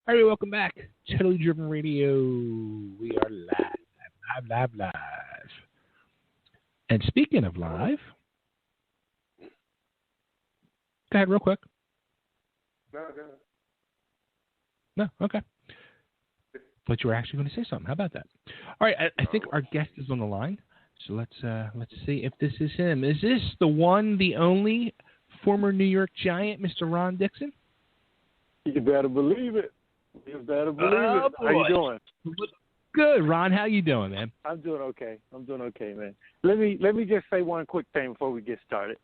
All right, welcome back. Totally Driven Radio. We are live. And speaking of live, go ahead real quick. No. No, okay. Thought you were actually going to say something. How about that? All right, I think our guest is on the line. So let's see if this is him. Is this the one, the only former New York Giant, Mr. Ron Dixon? You better believe it. How you doing? Good, Ron. How you doing, man? I'm doing okay, man. Let me just say one quick thing before we get started.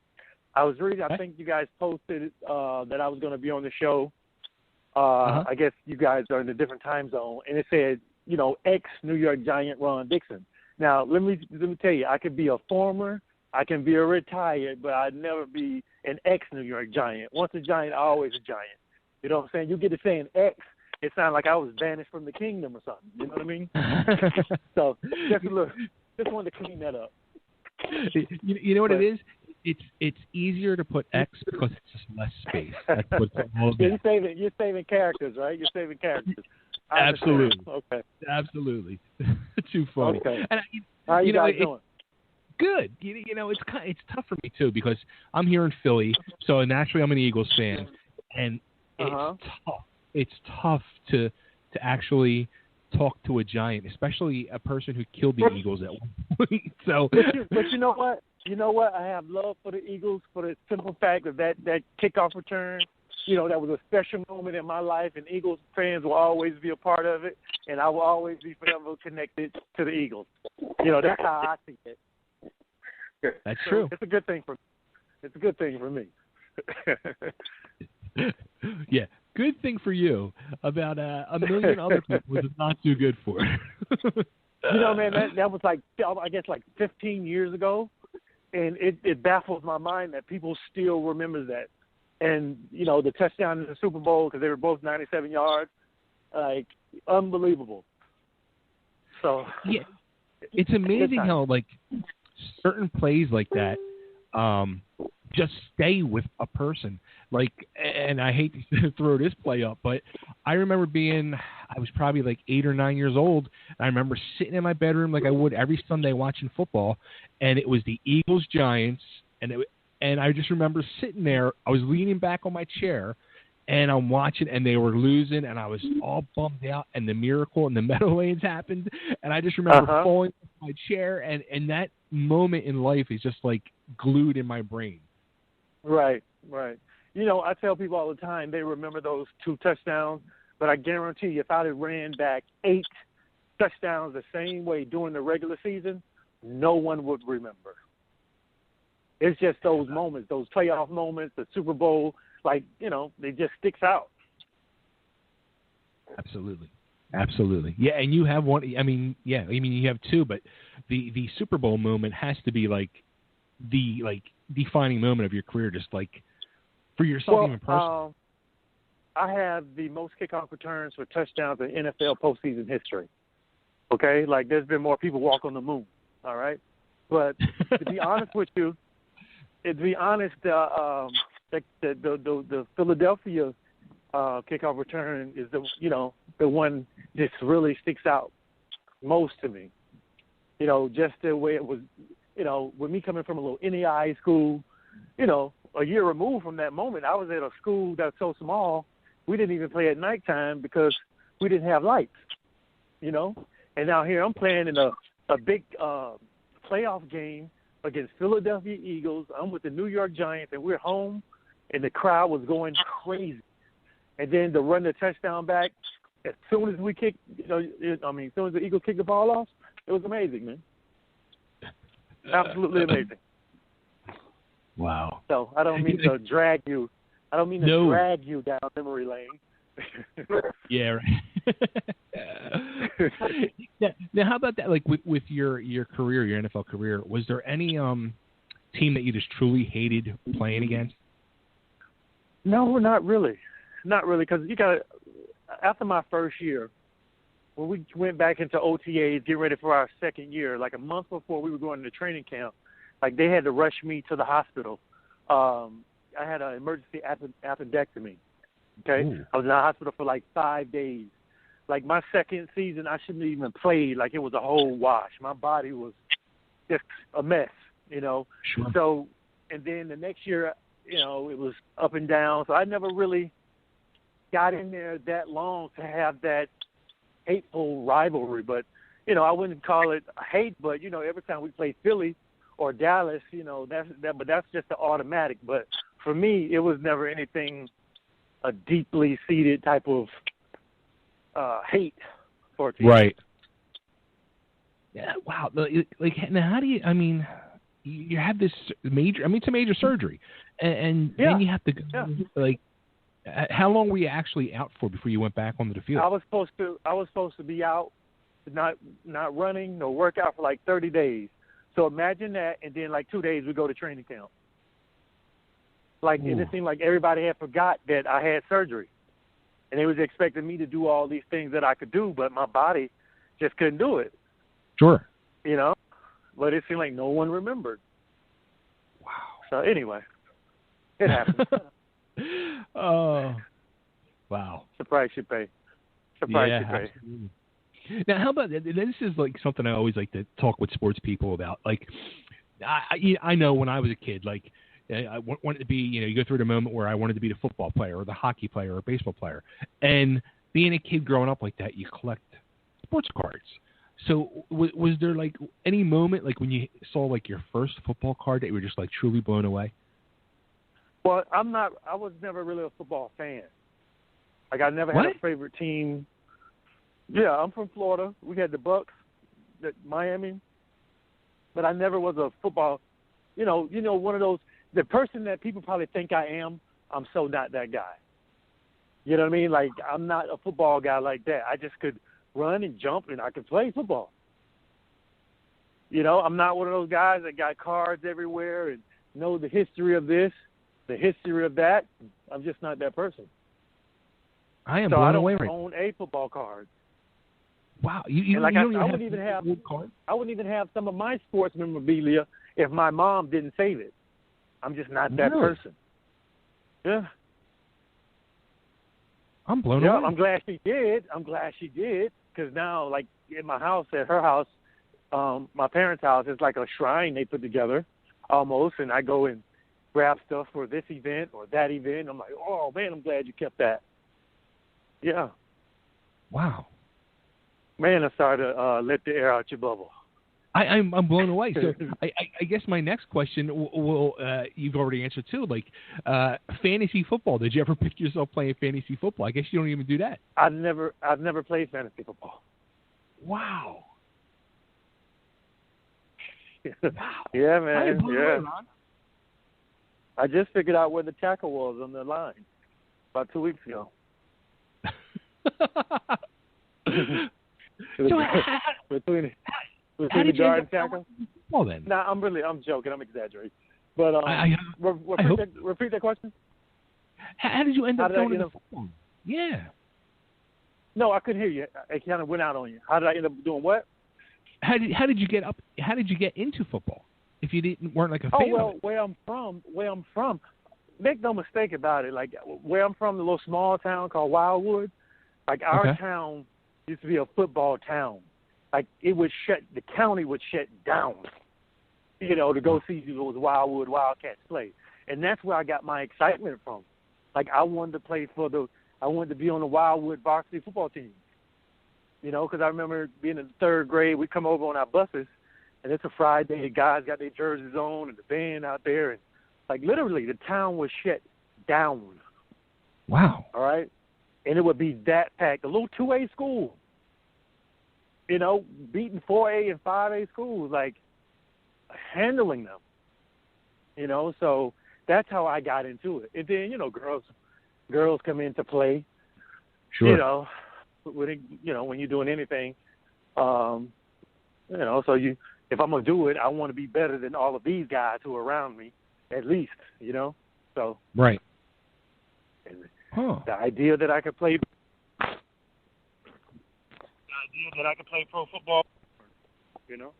I was reading. I think you guys posted that I was going to be on the show. I guess you guys are in a different time zone, and it said, ex-New York Giant Ron Dixon. Now, let me tell you, I could be a former, I can be a retired, but I'd never be an ex-New York Giant. Once a Giant, always a Giant. You know what I'm saying? You get to saying ex, it sounds like I was banished from the kingdom or something. You know what I mean? So just wanted to clean that up. You know what it is? It's easier to put X because it's just less space. That's what it's all about. You're saving characters, right? You're saving characters. Absolutely. Okay. Absolutely. Too funny. Okay. And how you guys doing? Good. It's tough for me too because I'm here in Philly, so naturally I'm an Eagles fan, and it's tough. It's tough to actually talk to a Giant, especially a person who killed the Eagles at one point. So, but you know what? I have love for the Eagles for the simple fact of that kickoff return. That was a special moment in my life, and Eagles fans will always be a part of it, and I will always be forever connected to the Eagles. That's how I see it. That's true. It's a good thing for me. Yeah, good thing for you. About a million other people it's not too good for. Man, that was I guess 15 years ago, and it baffles my mind that people still remember that. And, the touchdown in the Super Bowl, because they were both 97 yards, unbelievable. So, yeah, it's amazing how, certain plays like that just stay with a person. And I hate to throw this play up, but I remember I was probably 8 or 9 years old, and I remember sitting in my bedroom like I would every Sunday watching football, and it was the Eagles-Giants, and I just remember sitting there. I was leaning back on my chair, and I'm watching, and they were losing, and I was all bummed out, and the miracle and the Meadowlands happened, and I just remember falling off my chair, and that moment in life is just glued in my brain. Right. I tell people all the time they remember those 2 touchdowns, but I guarantee you if I'd have ran back 8 touchdowns the same way during the regular season, no one would remember. It's just those moments, those playoff moments, the Super Bowl, they just sticks out. Absolutely. Yeah, and you have one. You have 2, but the Super Bowl moment has to be the defining moment of your career, just for yourself, even personally. I have the most kickoff returns for touchdowns in NFL postseason history. Okay, there's been more people walk on the moon. All right, but to be honest with you. To be honest, the Philadelphia kickoff return is the one that really sticks out most to me. Just the way it was. With me coming from a little NAI school, a year removed from that moment, I was at a school that's so small we didn't even play at nighttime because we didn't have lights. And now here I'm playing in a big playoff game against Philadelphia Eagles. I'm with the New York Giants, and we're home, and the crowd was going crazy. And then to run the touchdown back, as soon as we kicked, as soon as the Eagles kicked the ball off, it was amazing, man. Absolutely amazing. Wow. So I don't mean to drag you. Drag you down memory lane. Yeah. Right. Now, how about that? With your career, your NFL career, was there any team that you just truly hated playing against? No, not really, because after my first year, when we went back into OTAs, getting ready for our second year, a month before we were going to training camp, they had to rush me to the hospital. I had an emergency appendectomy, Okay, Ooh. I was in the hospital for like 5 days. Like my second season, I shouldn't have even played. Like it was a whole wash. My body was just a mess, you know. Sure. So, and then the next year, you know, it was up and down. So I never really got in there that long to have that hateful rivalry. But, you know, I wouldn't call it hate, but, you know, every time we played Philly or Dallas, you know, but that's just the automatic. But for me, it was never anything, a deeply seated type of hate for a team. Right. Yeah. Wow. Like, now how do you? I mean, you have this major. I mean, it's a major surgery, and then you have to go. Like, how long were you actually out for before you went back onto the field? I was supposed to be out, not running, no workout for like 30 days. So imagine that, and then like 2 days we go to training camp. Like, and it seemed like everybody had forgot that I had surgery. And they was expecting me to do all these things that I could do, but my body just couldn't do it. Sure. You know? But it seemed like no one remembered. Wow. So anyway, it happened. Oh. Wow. Surprise you pay. Surprise you pay. Absolutely. Now, how about, this is like something I always like to talk with sports people about. Like, I know when I was a kid, like, I wanted to be, you know, you go through the moment where I wanted to be the football player or the hockey player or baseball player. And being a kid growing up like that, you collect sports cards. So was there like any moment like when you saw like your first football card that you were just like truly blown away? Well, I was never really a football fan. Like I never had a favorite team. Yeah, I'm from Florida. We had the Bucks, Miami. But I never was a football, you know, one of those, the person that people probably think I am, I'm so not that guy. You know what I mean? Like, I'm not a football guy like that. I just could run and jump, and I could play football. You know, I'm not one of those guys that got cards everywhere and know the history of this, the history of that. I'm just not that person. I am blown away right now. I don't own a football card. Wow. I wouldn't even have some of my sports memorabilia if my mom didn't save it. I'm just not that person. Yeah. I'm blown away. I'm glad she did. Because now, like, in my house, at her house, my parents' house, it's like a shrine they put together almost, and I go and grab stuff for this event or that event. I'm like, oh, man, I'm glad you kept that. Yeah. Wow. Man, I'm sorry to let the air out your bubble. I'm blown away. So I guess my next question will you've already answered too. Like fantasy football. Did you ever pick yourself playing fantasy football? I guess you don't even do that. I've never played fantasy football. Wow. Yeah, man. Yeah. I just figured out where the tackle was on the line about 2 weeks ago. Between the guard and tackle? Well, then. No, I'm joking. I'm exaggerating. But repeat that question. How did you end up going into football? Yeah. No, I couldn't hear you. It kind of went out on you. How did I end up doing what? How did you get up? How did you get into football? If you weren't like a fan of it? Where I'm from, make no mistake about it. Like where I'm from, the little small town called Wildwood. Like our town used to be a football town. Like the county would shut down, you know, to go see those Wildwood Wildcats play. And that's where I got my excitement from. Like I wanted to be on the Wildwood varsity football team. You know, because I remember being in the third grade, we come over on our buses, and it's a Friday, the guys got their jerseys on and the band out there. And like literally the town was shut down. Wow. All right. And it would be that packed. A little 2A school. You know, beating 4A and 5A schools, like handling them. You know, so that's how I got into it. And then, you know, girls come into play. Sure. You know, when you're doing anything, you know, so if I'm gonna do it, I want to be better than all of these guys who are around me, at least, you know. So right. The idea that I could play pro football, you know.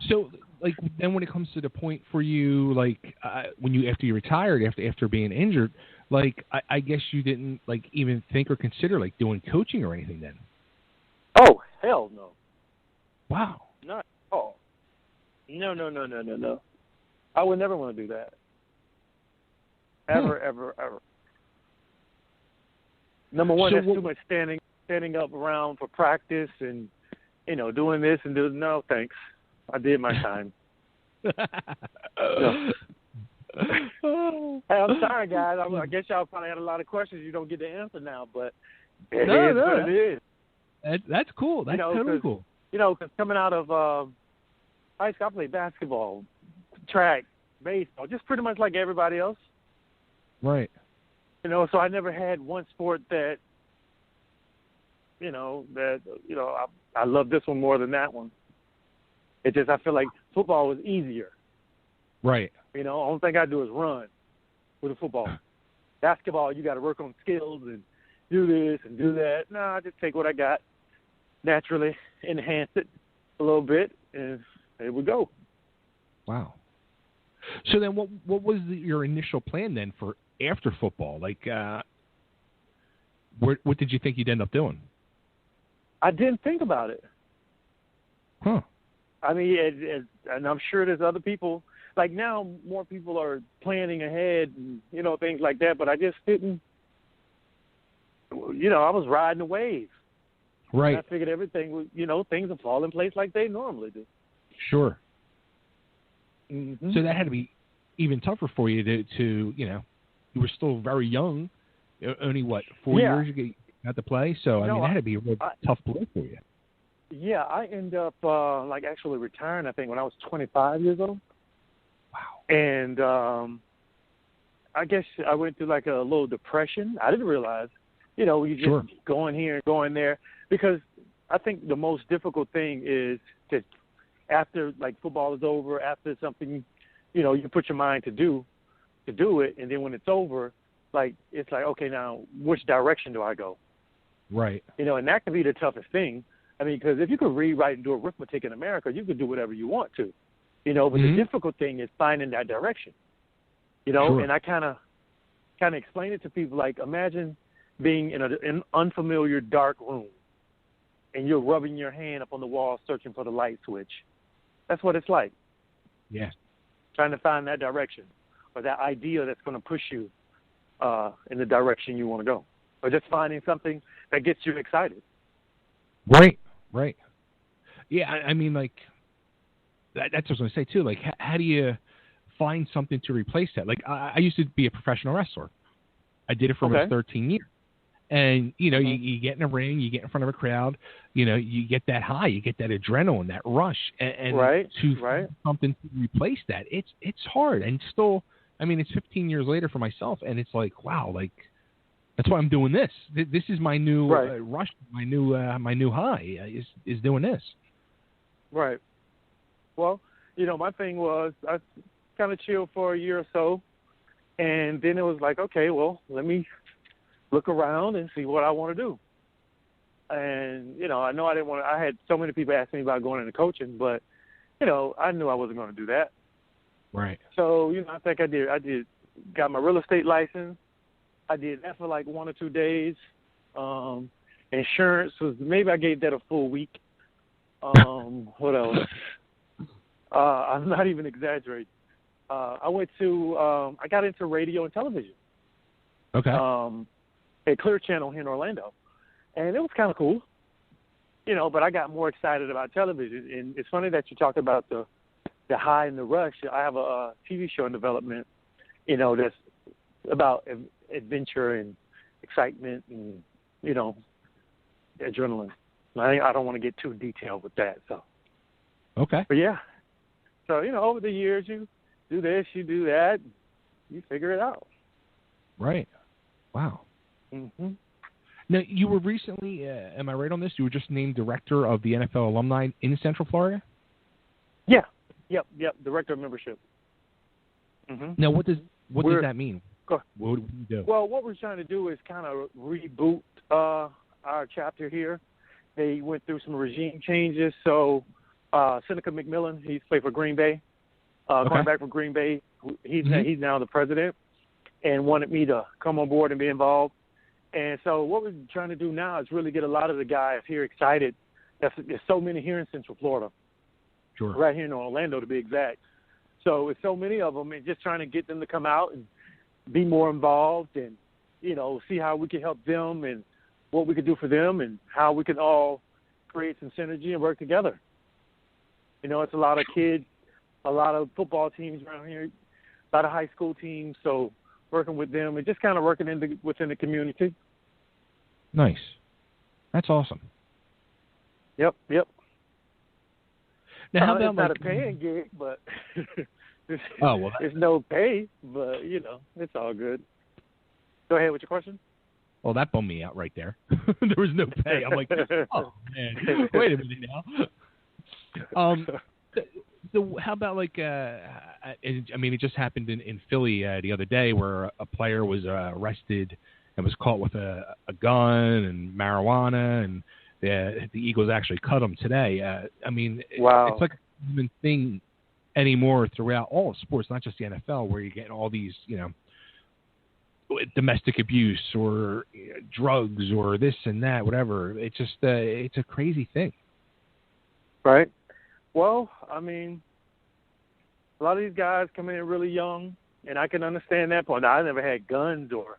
So, like, then when it comes to the point for you, like, after you retired, after being injured, like I guess you didn't like even think or consider like doing coaching or anything then. Oh, hell no. Wow. Not at all. No. I would never want to do that. Ever. Number one, that's too much standing up around for practice and, doing this and doing. No, thanks. I did my time. No. Hey, I'm sorry, guys. I guess y'all probably had a lot of questions you don't get to answer now, but it is what it is. That's cool. That's totally cool. Because coming out of high school, I played basketball, track, baseball, just pretty much like everybody else. Right. So I never had one sport that, I love this one more than that one. It just, I feel like football was easier. Right. Only thing I do is run with a football. Basketball, you got to work on skills and do this and do that. No, I just take what I got, naturally enhance it a little bit, and there we go. Wow. So then what was your initial plan then for after football? Like, what did you think you'd end up doing? I didn't think about it. Huh. I mean, and I'm sure there's other people. Like now, more people are planning ahead and, things like that, but I just didn't, I was riding the wave. Right. And I figured everything was, things would fall in place like they normally do. Sure. Mm-hmm. So that had to be even tougher for you to you were still very young, only 4 years you got to play. So, that had to be a real tough blow for you. Yeah, I ended up actually retiring, I think, when I was 25 years old. Wow. And I guess I went through like a little depression. I didn't realize, you just going here and going there. Because I think the most difficult thing is to, after like football is over, after something, you put your mind to do it. And then when it's over, it's like, okay, now which direction do I go? Right. And that can be the toughest thing. I mean, because if you could read, write, and do arithmetic in America, you could do whatever you want to, but the difficult thing is finding that direction, Sure. And I kind of explain it to people, like imagine being in an unfamiliar dark room and you're rubbing your hand up on the wall searching for the light switch. That's what it's like. Yeah. Trying to find that direction or that idea that's going to push you in the direction you want to go, or just finding something that gets you excited. Right. Yeah, I mean, like, that's what I was going to say, too. Like, how do you find something to replace that? Like, I used to be a professional wrestler. I did it for almost 13 years. And, you get in a ring, you get in front of a crowd, you get that high, you get that adrenaline, that rush. And to find something to replace that, it's hard. And still, I mean, it's 15 years later for myself, and it's like, wow, like, that's why I'm doing this. This is my new rush, my new high is doing this. Right. Well, my thing was I kind of chilled for a year or so, and then it was like, okay, well, let me look around and see what I want to do. And I know I didn't want to. I had so many people ask me about going into coaching, but I knew I wasn't going to do that. Right. So I think I did. Got my real estate license. I did that for like 1 or 2 days. Insurance was, maybe I gave that a full week. What else? I'm not even exaggerating. I got into radio and television. Okay. At Clear Channel here in Orlando. And it was kind of cool. But I got more excited about television. And it's funny that you talked about the high and the rush. I have a TV show in development, that's about adventure and excitement and, adrenaline. I don't want to get too detailed with that. So. Okay. But yeah. So, over the years, you do this, you do that, you figure it out. Right. Wow. Mm-hmm. Now, you were recently, am I right on this? You were just named director of the NFL Alumni in Central Florida? Yeah. Yep. Director of membership. Mm-hmm. Now, what does that mean? What do you do? Well, what we're trying to do is kind of reboot our chapter here. They went through some regime changes. So Seneca McMillan, he's played for Green Bay, going back for Green Bay. He's now the president. and wanted me to come on board and be involved. And so what we're trying to do now is really get a lot of the guys here excited. There's so many here in Central Florida. Sure. Right here in Orlando, to be exact. So it's so many of them, and just trying to get them to come out and be more involved and, see how we can help them and what we can do for them and how we can all create some synergy and work together. It's a lot of kids, a lot of football teams around here, a lot of high school teams, so working with them and just kind of working within the community. Nice. That's awesome. Yep. Now, how about it's not a paying gig, but it's no pay, but, it's all good. Go ahead with your question. Well, that bummed me out right there. There was no pay. I'm like, oh, man, wait a minute now. So how about it just happened in Philly the other day where a player was arrested and was caught with a gun and marijuana, and the Eagles actually cut him today. Wow. It's like a common thing anymore throughout all sports, not just the NFL, where you're getting all these, domestic abuse or drugs or this and that, whatever. It's just it's a crazy thing. Right. Well, a lot of these guys come in really young, and I can understand that point. Now, I never had guns or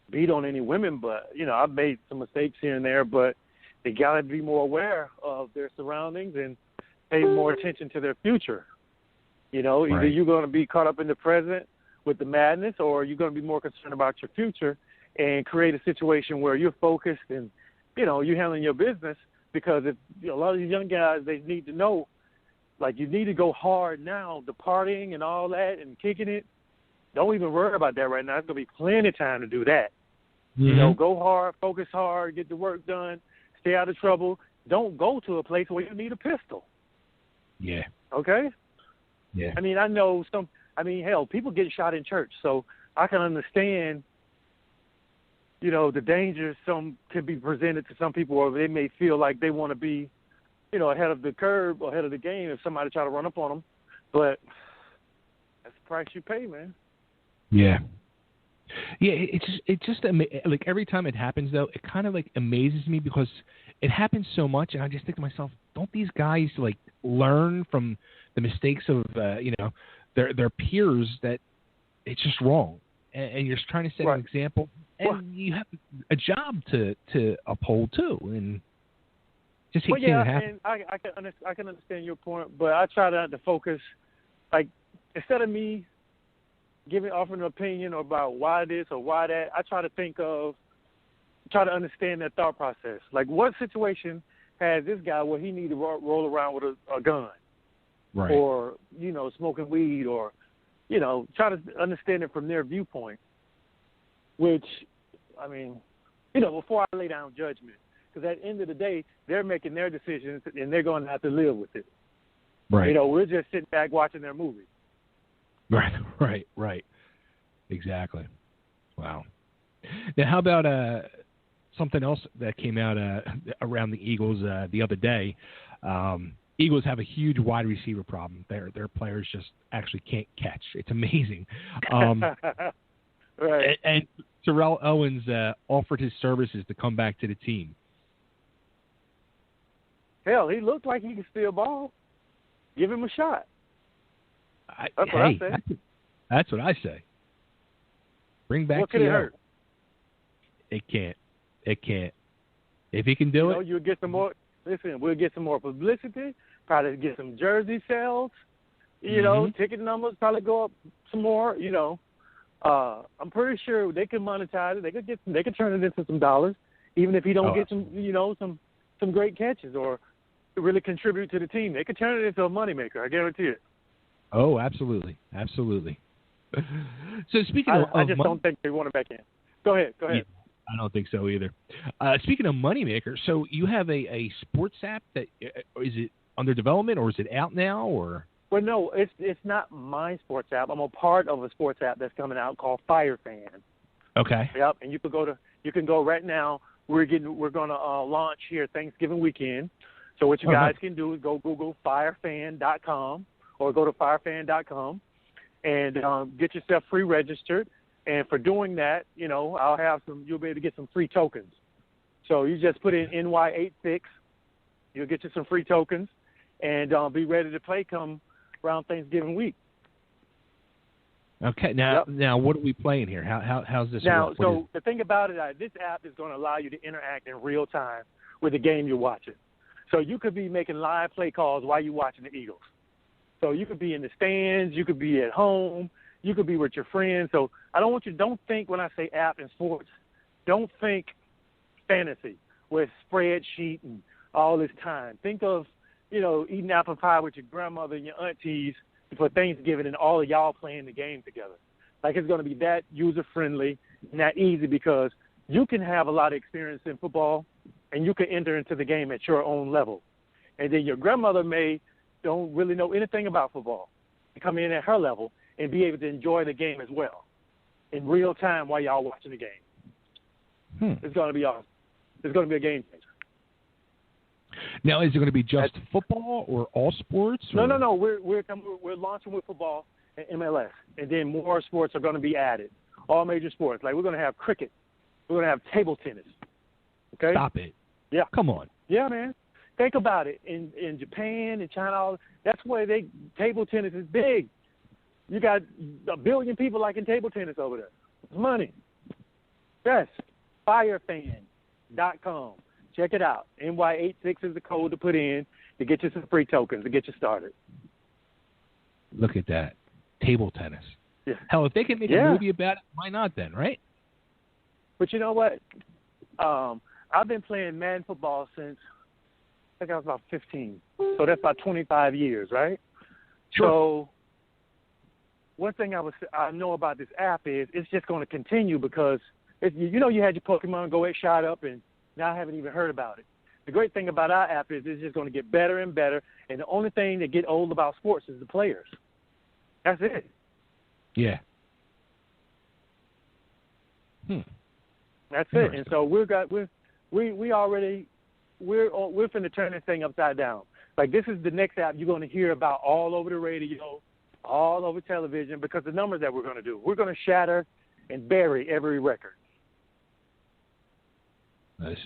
beat on any women, but, I've made some mistakes here and there, but they got to be more aware of their surroundings and pay more attention to their future. Either you're going to be caught up in the present with the madness, or you're going to be more concerned about your future and create a situation where you're focused and, you're handling your business. Because if a lot of these young guys, they need to know, like, you need to go hard now, the partying and all that and kicking it. Don't even worry about that right now. There's going to be plenty of time to do that. Mm-hmm. Go hard, focus hard, get the work done, stay out of trouble. Don't go to a place where you need a pistol. Yeah. Okay? Yeah. I know hell, people get shot in church, so I can understand, the dangers some could be presented to some people, or they may feel like they want to be, ahead of the curve or ahead of the game if somebody try to run up on them. But that's the price you pay, man. Yeah. Yeah, it's just like every time it happens, though, it kind of like amazes me because it happens so much, and I just think to myself, don't these guys like learn from the mistakes of their peers that it's just wrong, and you're trying to set an example, and you have a job to uphold too, and just hate seeing it happen. And I can understand your point, but I try not to focus, like, instead of me offering an opinion about why this or why that, I try to understand that thought process. Like, what situation has this guy where he need to roll around with a gun, right? Or smoking weed, or try to understand it from their viewpoint. Which, before I lay down judgment, because at the end of the day, they're making their decisions and they're going to have to live with it. Right. We're just sitting back watching their movie. Right. Exactly. Wow. Now, how about something else that came out around the Eagles the other day? Eagles have a huge wide receiver problem. Their players just actually can't catch. It's amazing. Right. And Terrell Owens offered his services to come back to the team. Hell, he looked like he could steal ball. Give him a shot. That's what I say. That's what I say. Bring back. What could it hurt? It can't. If he can do it, you'll get some more. Listen, we'll get some more publicity. Probably get some jersey sales. Ticket numbers probably go up some more. I'm pretty sure they can monetize it. They could turn it into some dollars, even if he don't get some great catches or really contribute to the team. They could turn it into a moneymaker. I guarantee it. Oh, absolutely. So speaking of, I just don't think they want it back in. Go ahead. Yeah, I don't think so either. Speaking of moneymaker, so you have a sports app that is it under development or is it out now or? Well, no, it's not my sports app. I'm a part of a sports app that's coming out called FireFan. Okay. Yep, and you can go right now. We're going to launch here Thanksgiving weekend. So what you guys can do is go Google firefan.com or go to firefan.com and get yourself pre-registered. And for doing that, you'll be able to get some free tokens. So you just put in NY86, you'll get you some free tokens, and be ready to play come around Thanksgiving week. Okay, now what are we playing here? How's this now? work? So the thing about it, this app is going to allow you to interact in real time with the game you're watching. So you could be making live play calls while you're watching the Eagles. So you could be in the stands, you could be at home, you could be with your friends. So don't think when I say app in sports, don't think fantasy with spreadsheet and all this time. Think of, eating apple pie with your grandmother and your aunties for Thanksgiving and all of y'all playing the game together. Like, it's going to be that user-friendly and that easy because you can have a lot of experience in football and you can enter into the game at your own level. And then your grandmother don't really know anything about football and come in at her level and be able to enjoy the game as well in real time while y'all watching the game. It's going to be awesome. It's going to be a game changer. Now, is it going to be just football or all sports? Or? No. We're launching with football and MLS, and then more sports are going to be added. All major sports. Like, we're going to have cricket. We're going to have table tennis. Okay. Stop it. Yeah. Come on. Yeah, man. Think about it. In Japan and China, that's where table tennis is big. You got 1 billion people liking table tennis over there. It's money. Yes. Firefan.com. Check it out. NY86 is the code to put in to get you some free tokens to get you started. Look at that. Table tennis. Yeah. Hell, if they can make a movie about it, why not then, right? But you know what? I've been playing Madden football since I think I was about 15. So that's about 25 years, right? Sure. So one thing I know about this app is it's just going to continue because you had your Pokemon Go, it shot up, and now I haven't even heard about it. The great thing about our app is it's just going to get better and better, and the only thing that get old about sports is the players. That's it. Yeah. That's it. And so we're finna turn this thing upside down. Like, this is the next app you're going to hear about all over the radio, all over television, because the numbers that we're going to do. We're going to shatter and bury every record.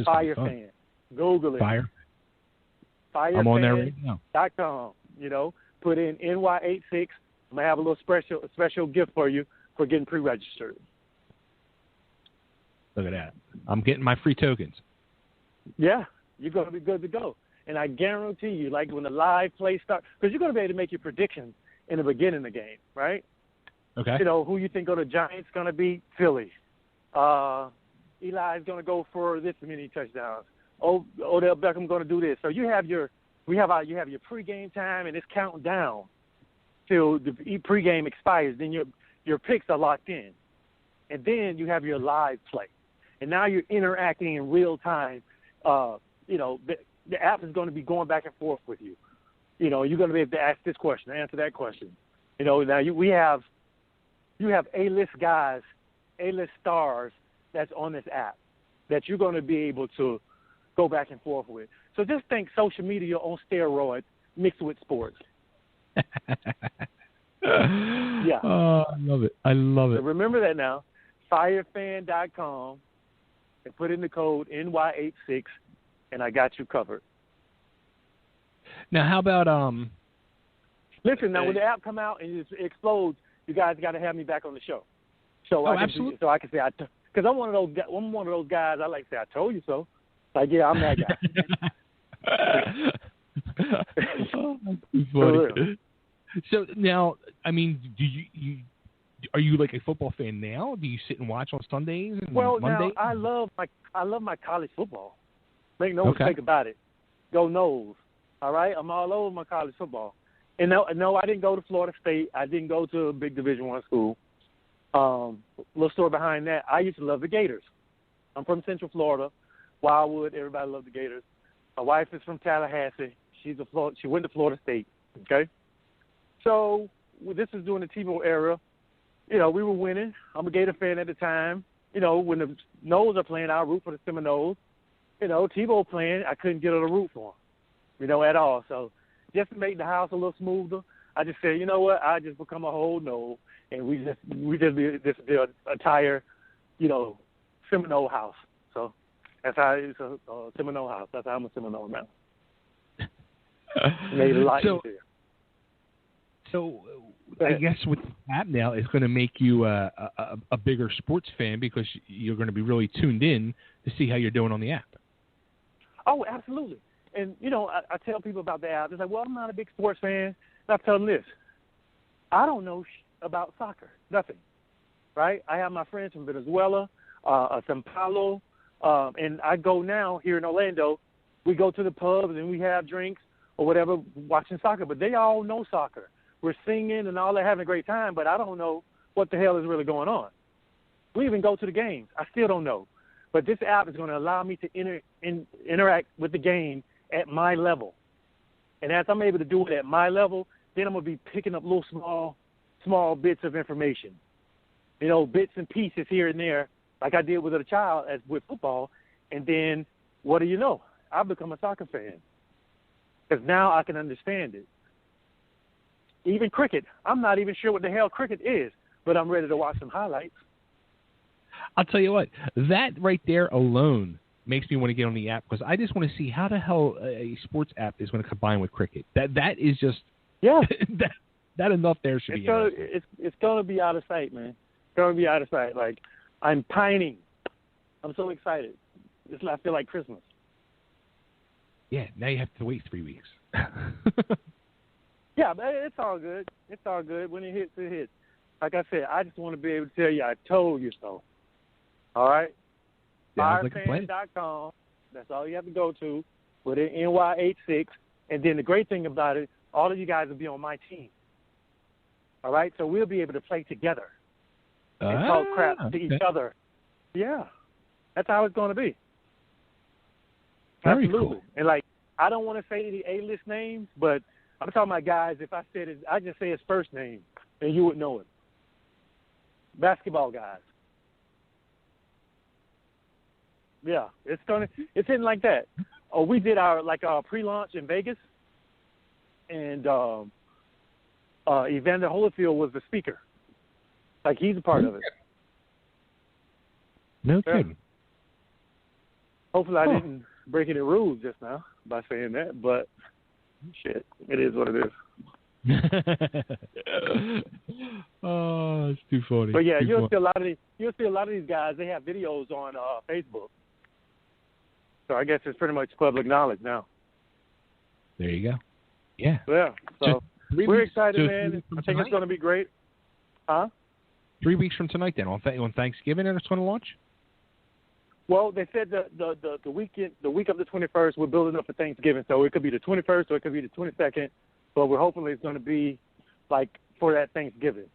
Firefan. Google it. Fire. I'm on there right now. .com. Put in NY86. I'm going to have a little special gift for you for getting pre-registered. Look at that. I'm getting my free tokens. Yeah, you're going to be good to go. And I guarantee you, like, when the live play starts, because you're going to be able to make your predictions in the beginning of the game, right? Okay. Who you think the Giants going to beat? Philly. Eli's going to go for this many touchdowns. Odell Beckham going to do this. So you have your pregame time, and it's counting down till the pregame expires. Then your picks are locked in, and then you have your live play, and now you're interacting in real time. The app is going to be going back and forth with you. You're going to be able to ask this question, answer that question. Now you have A-list guys, A-list stars that's on this app that you're going to be able to go back and forth with. So just think social media on steroids mixed with sports. Yeah. Oh, I love it. So remember that now. Firefan.com and put in the code NY86, and I got you covered. Now, how about Listen, now when the app come out and it explodes, you guys got to have me back on the show. So I can say because I'm one of those guys. I like to say I told you so. Like, yeah, I'm that guy. Oh, that's funny. So now, I mean, are you like a football fan now? Do you sit and watch on Sundays and Mondays? Now I love my college football. Make no mistake about it. Go Noles. All right, I'm all over my college football. And no, I didn't go to Florida State. I didn't go to a big Division I school. Little story behind that. I used to love the Gators. I'm from Central Florida, Wildwood. Everybody loved the Gators. My wife is from Tallahassee. She went to Florida State. Okay, so this is during the Tebow era. We were winning. I'm a Gator fan at the time. When the Noles are playing, I root for the Seminoles. Tebow playing, I couldn't get her to root for him, at all. So just to make the house a little smoother, I just said, you know what, I just become a whole Nole. and we just be this entire, Seminole house. So that's how it's a Seminole house. That's how I'm a Seminole now. Made it a lot easier. So I guess with the app now, it's going to make you a bigger sports fan because you're going to be really tuned in to see how you're doing on the app. Oh, absolutely. And, I tell people about the app. They're like, well, I'm not a big sports fan. And I tell them this. I don't know about soccer. Nothing. Right? I have my friends from Venezuela, Sao Paulo, and I go now here in Orlando. We go to the pubs and we have drinks or whatever watching soccer. But they all know soccer. We're singing and all that, having a great time, but I don't know what the hell is really going on. We even go to the games. I still don't know. But this app is going to allow me to interact with the game at my level. And as I'm able to do it at my level, then I'm going to be picking up little small bits of information. Bits and pieces here and there, like I did with a child with football. And then, what do you know? I've become a soccer fan. Because now I can understand it. Even cricket. I'm not even sure what the hell cricket is, but I'm ready to watch some highlights. I'll tell you what, that right there alone makes me want to get on the app because I just want to see how the hell a sports app is going to combine with cricket. That is just that enough there should be. It's going to be out of sight, man. It's going to be out of sight. Like, I'm pining. I'm so excited. I feel like Christmas. Yeah, now you have to wait 3 weeks. Yeah, but it's all good. It's all good. When it hits, it hits. Like I said, I just want to be able to tell you I told you so. All right? Firefan.com. That's all you have to go to. Put in NY86. And then the great thing about it, all of you guys will be on my team. All right? So we'll be able to play together and talk crap to each other. Yeah. That's how it's going to be. Very Absolutely. Cool. And, I don't want to say any A-list names, but I'm talking about guys, if I said it, I just say his first name, and you would know it. Basketball guys. Yeah, it's hitting like that. Oh, we did our pre-launch in Vegas, and Evander Holyfield was the speaker. He's a part of it. No kidding. Hopefully I didn't break any rules just now by saying that, but shit, it is what it is. Oh, it's too funny. But yeah, you'll see a lot of these guys. They have videos on Facebook. So I guess it's pretty much public knowledge now. There you go. Yeah. Yeah. So we're excited, man. I think it's going to be great. Huh? 3 weeks from tonight, then on Thanksgiving, and it's going to launch. Well, they said the week of the 21st, we're building up for Thanksgiving, so it could be the 21st or it could be the 22nd, but we're hoping it's going to be for that Thanksgiving.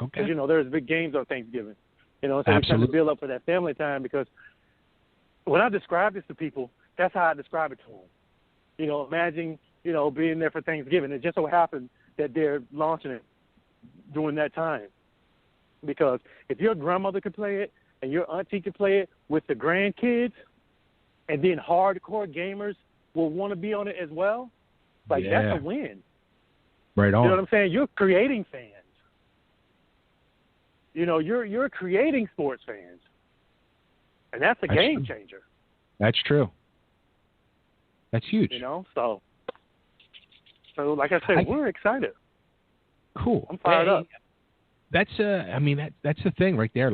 Okay. Because there's big games on Thanksgiving, so we're trying to build up for that family time. Because when I describe this to people, that's how I describe it to them. Imagine being there for Thanksgiving. It just so happened that they're launching it during that time. Because if your grandmother could play it, and your auntie could play it with the grandkids, and then hardcore gamers will want to be on it as well, that's a win. Right on. You know what I'm saying? You're creating fans. You're creating sports fans. And that's a game changer. That's true. That's huge. So like I said, we're excited. Cool. I'm fired up. That's that's the thing right there.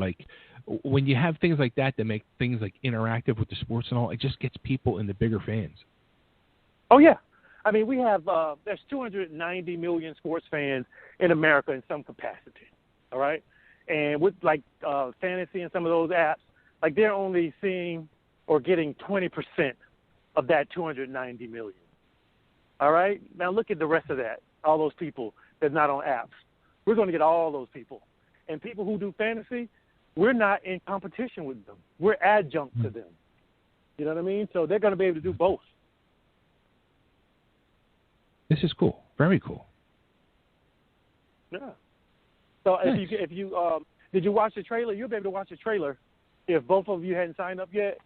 When you have things like that make things interactive with the sports and all, it just gets people into bigger fans. Oh yeah, we have there's 290 million sports fans in America in some capacity. All right, and with fantasy and some of those apps, they're only seeing or getting 20% of that 290 million. All right, now look at the rest of that. All those people that's not on apps. We're going to get all those people, and people who do fantasy. We're not in competition with them. We're adjunct to them. You know what I mean? So they're going to be able to do both. This is cool. Very cool. Yeah. So nice. if you did you watch the trailer? You'll be able to watch the trailer if both of you hadn't signed up yet.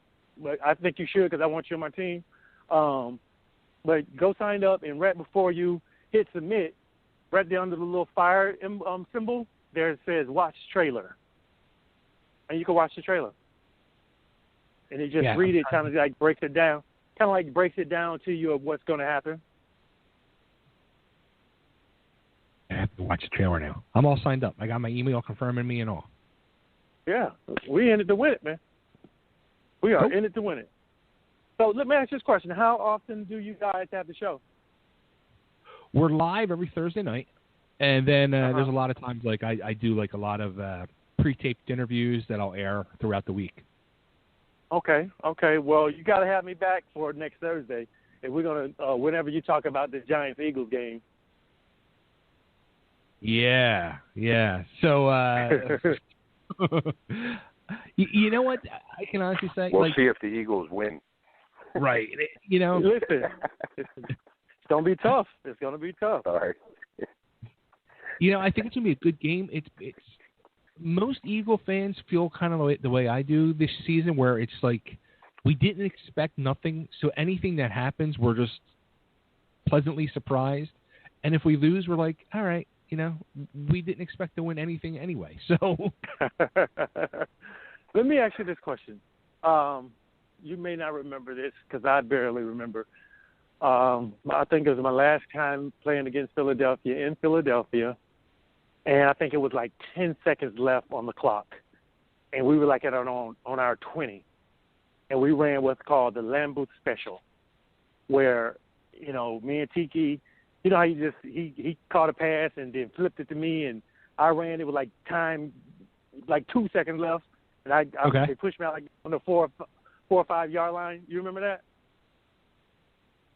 But I think you should because I want you on my team. But go sign up, and right before you hit submit, right there under the little fire symbol, there it says "Watch Trailer," and you can watch the trailer, and you just read it, kind of like breaks it down to you of what's going to happen. I have to watch the trailer now. I'm all signed up. I got my email confirming me and all. Yeah, we in it to win it, man. We are in it to win it. So let me ask you this question: how often do you guys have the show? We're live every Thursday night, and then there's a lot of times like I do like a lot of pre-taped interviews that I'll air throughout the week. Okay. Well, you got to have me back for next Thursday, and we're gonna whenever you talk about the Giants-Eagles game. Yeah. So, you know what? I can honestly say we'll see if the Eagles win. Right. Listen, it's gonna be tough. It's gonna be tough. All right. I think it's gonna be a good game. It's most Eagle fans feel kind of the way I do this season, where it's like we didn't expect nothing, so anything that happens, we're just pleasantly surprised. And if we lose, we're like, all right, we didn't expect to win anything anyway. So let me ask you this question. You may not remember this because I barely remember. I think it was my last time playing against Philadelphia in Philadelphia, and I think it was like 10 seconds left on the clock, and we were like on our 20, and we ran what's called the Lamb Special, where me and Tiki, how he caught a pass and then flipped it to me, and I ran. It was like 2 seconds left, and they pushed me out like on the 4 or 5 yard line. You remember that?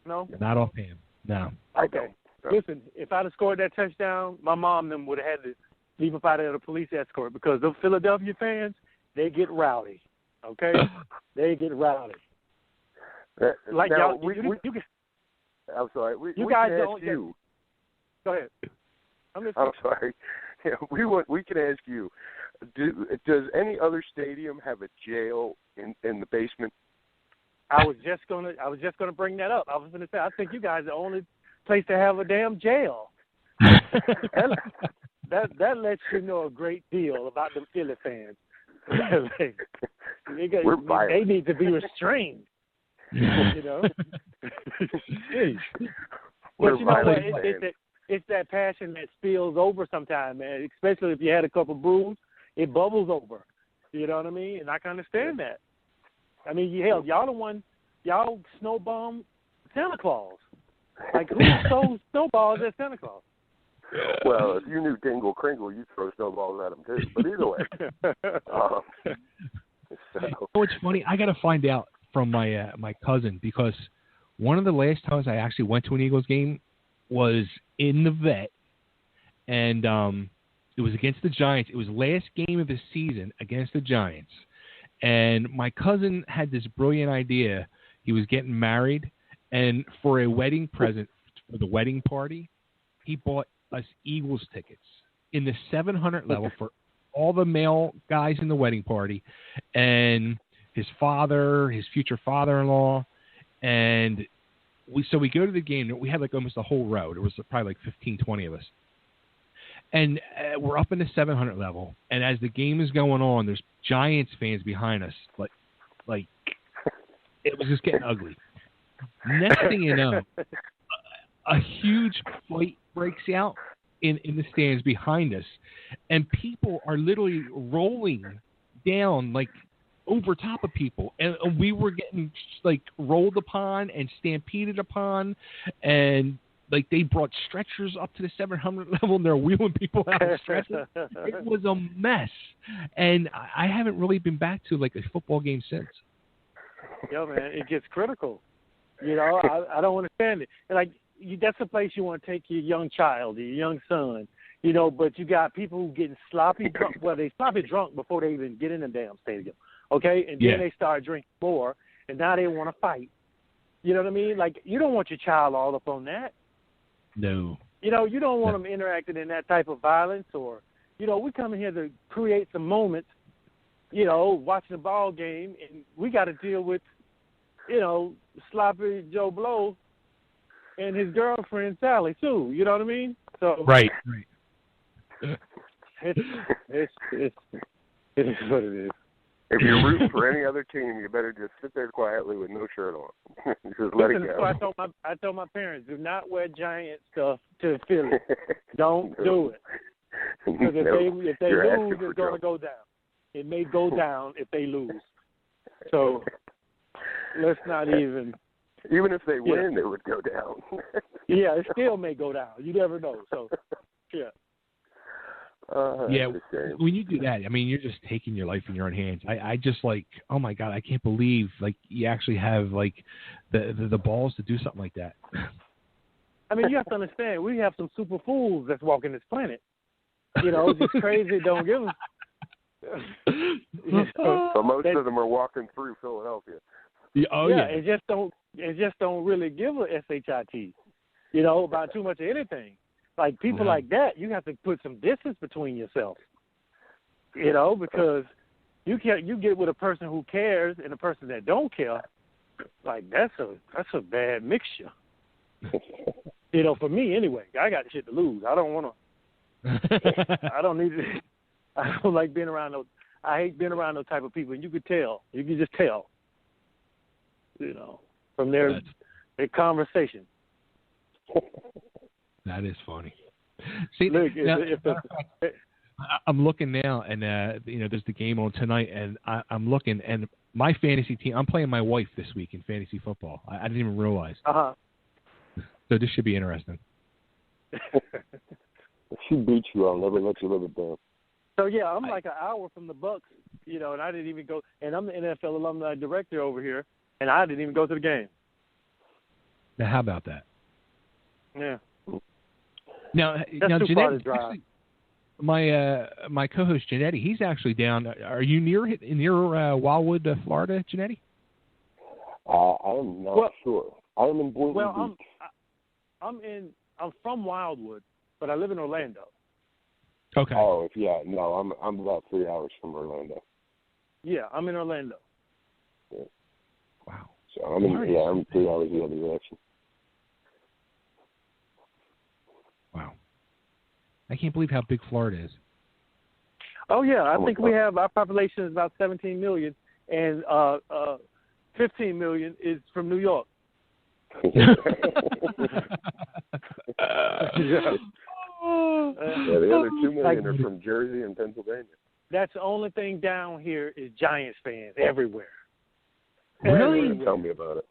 No? Not offhand. No. Okay. Listen, if I'd have scored that touchdown, my mom and them would have had to leave up out of the police escort because those Philadelphia fans, they get rowdy. Okay? They get rowdy. Like now, y'all, I'm sorry. You we guys can don't. ask you. Go ahead. I'm sorry. Yeah, we can ask you. Does any other stadium have a jail in the basement? I was just gonna bring that up. I was gonna say I think you guys are the only place to have a damn jail. that lets you know a great deal about the Philly fans. They need to be restrained. But what? It's that passion that spills over sometimes, man. Especially if you had a couple brews, it bubbles over. You know what I mean? And I can understand that. I mean, hell, y'all snowbomb Santa Claus. Like, who throws snowballs at Santa Claus? Well, if you knew Dingle Kringle, you'd throw snowballs at him too. But either way. It's funny. I got to find out from my cousin, because one of the last times I actually went to an Eagles game was in the vet, and it was against the Giants. It was last game of the season against the Giants. And my cousin had this brilliant idea. He was getting married, and for a wedding present for the wedding party, he bought us Eagles tickets in the 700 level for all the male guys in the wedding party, and his father, his future father-in-law, and we go to the game. We had like almost a whole row. There was probably like 15, 20 of us. And we're up in the 700 level, and as the game is going on, there's Giants fans behind us. Like it was just getting ugly. Next thing you know, a huge fight breaks out in the stands behind us, and people are literally rolling down like over top of people, and we were getting like rolled upon and stampeded upon, and like they brought stretchers up to the 700 level, and they're wheeling people out of stretchers. It was a mess, and I haven't really been back to like a football game since. Yo, man, it gets critical. I don't understand it. And like that's a place you want to take your young child, your young son. But you got people who getting sloppy drunk. Well, they sloppy drunk before they even get in the damn stadium. Okay, and then they start drinking more, and now they want to fight. You know what I mean? Like you don't want your child all up on that. No. You don't want them interacting in that type of violence, or, we come in here to create some moments, watching a ball game, and we got to deal with, sloppy Joe Blow and his girlfriend, Sally, too. You know what I mean? So right. It is what it is. If you're rooting for any other team, you better just sit there quietly with no shirt on. Just let it go. So I told my parents, do not wear Giant stuff to Philly. Don't do it. Because if they lose, it's going to go down. It may go down if they lose. So let's not even. Even if they win, it would go down. Yeah, it still may go down. You never know. So, yeah. When you do that, I mean, you're just taking your life in your own hands. I just like, oh my God, I can't believe like you actually have like the balls to do something like that. I mean, you have to understand, we have some super fools that's walking this planet. You know, it's just crazy. Don't give them. So most of them are walking through Philadelphia. It just don't really give a shit. You know, about too much of anything. Like people like that, you have to put some distance between yourself. You know, because you get with a person who cares and a person that don't care. Like that's a bad mixture. You know, for me anyway. I got shit to lose. I don't want to. I don't need to. I don't like being around those. I hate being around those type of people. And you could tell. You could just tell. You know, from their conversation. That is funny. See, look, I'm looking now, and there's the game on tonight, and I'm looking, and my fantasy team. I'm playing my wife this week in fantasy football. I didn't even realize. So this should be interesting. If she beats you, I'll never let you live it down. So yeah, I'm like an hour from the Bucks, you know, and I didn't even go. And I'm the NFL alumni director over here, and I didn't even go to the game. Now, how about that? Yeah. Now, Jannetty, actually, my co-host Jannetty, he's actually down. Are you near Wildwood, Florida, Jannetty? I'm not sure. I'm in Boynton Beach. I'm from Wildwood, but I live in Orlando. Okay. Oh, yeah. No, I'm about 3 hours from Orlando. Yeah, I'm in Orlando. Yeah. Wow. So I'm 3 hours the other direction. Wow. I can't believe how big Florida is. Oh, yeah. I think our population is about 17 million, and 15 million is from New York. The other 2 million are from Jersey and Pennsylvania. That's the only thing down here is Giants fans everywhere. Really? Everywhere. Tell me about it.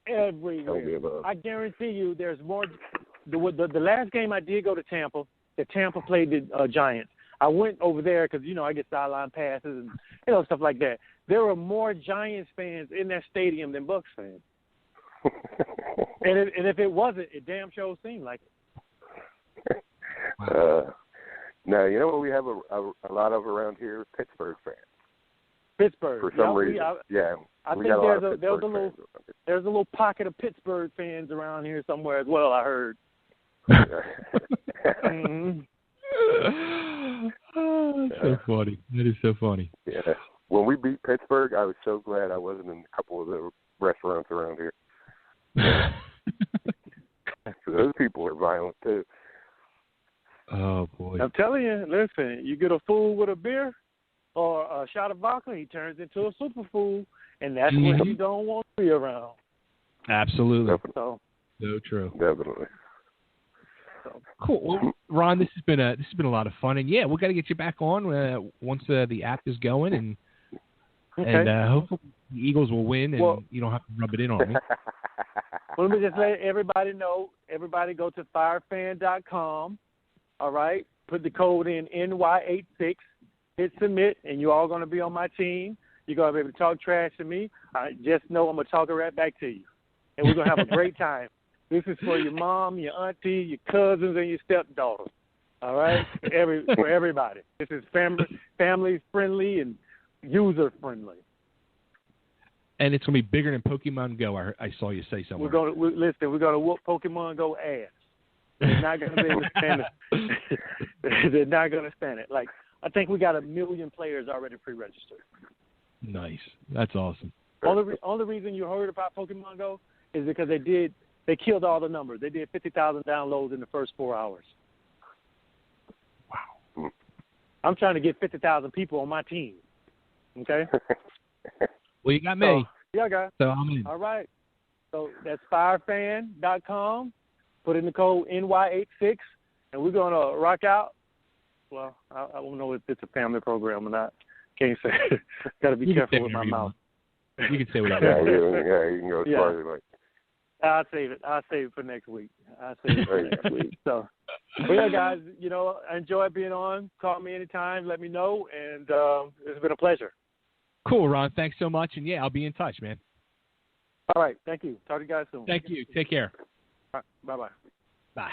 Everywhere. Tell me about it. I guarantee you there's more. The last game I did go to Tampa, Tampa played the Giants. I went over there because, you know, I get sideline passes and, you know, stuff like that. There were more Giants fans in that stadium than Bucks fans. and if it wasn't, it damn sure seemed like it. Now, you know what we have a lot of around here? Pittsburgh fans. Pittsburgh. For some reason. I think there's a little pocket of Pittsburgh fans around here somewhere as well, I heard. Mm-hmm. That's so funny. That is so funny. Yeah. When we beat Pittsburgh, I was so glad I wasn't in a couple of the restaurants around here. Those people are violent, too. Oh, boy. I'm telling you, listen, you get a fool with a beer or a shot of vodka, he turns into a super fool, and that's what you don't want to be around. Absolutely. Definitely. So true. Definitely. Cool. Well, Ron, this has been a lot of fun, and we got to get you back on once the app is going, and hopefully the Eagles will win, and you don't have to rub it in on me. Well, let me just let everybody know. Everybody go to firefan.com. All right, put the code in NY86, hit submit, and you're all going to be on my team. You're going to be able to talk trash to me. Just know I'm going to talk it right back to you, and we're going to have a great time. This is for your mom, your auntie, your cousins, and your stepdaughters. All right, for everybody. This is family friendly and user friendly. And it's going to be bigger than Pokemon Go. I saw you say somewhere. We're going to whoop Pokemon Go ass. They're not going to be able to stand it. They're not going to stand it. Like, I think we got 1 million players already pre-registered. Nice. That's awesome. Only reason you heard about Pokemon Go is because they killed all the numbers. They did 50,000 downloads in the first 4 hours. I'm trying to get 50,000 people on my team. Okay. Well, you got me. So, yeah, guys. So I'm in. All right. So that's firefan.com. Put in the code NY86, and we're gonna rock out. Well, I don't know if it's a family program or not. Can't say. Got to be careful with my mouth. You can say whatever. You can go as far as you like. I'll save it. I'll save it for next week. So, but yeah, guys, I enjoy being on. Call me anytime. Let me know, and it's been a pleasure. Cool, Ron. Thanks so much, and yeah, I'll be in touch, man. All right. Thank you. Talk to you guys soon. Thank you. Take care. All right. Bye-bye. Bye.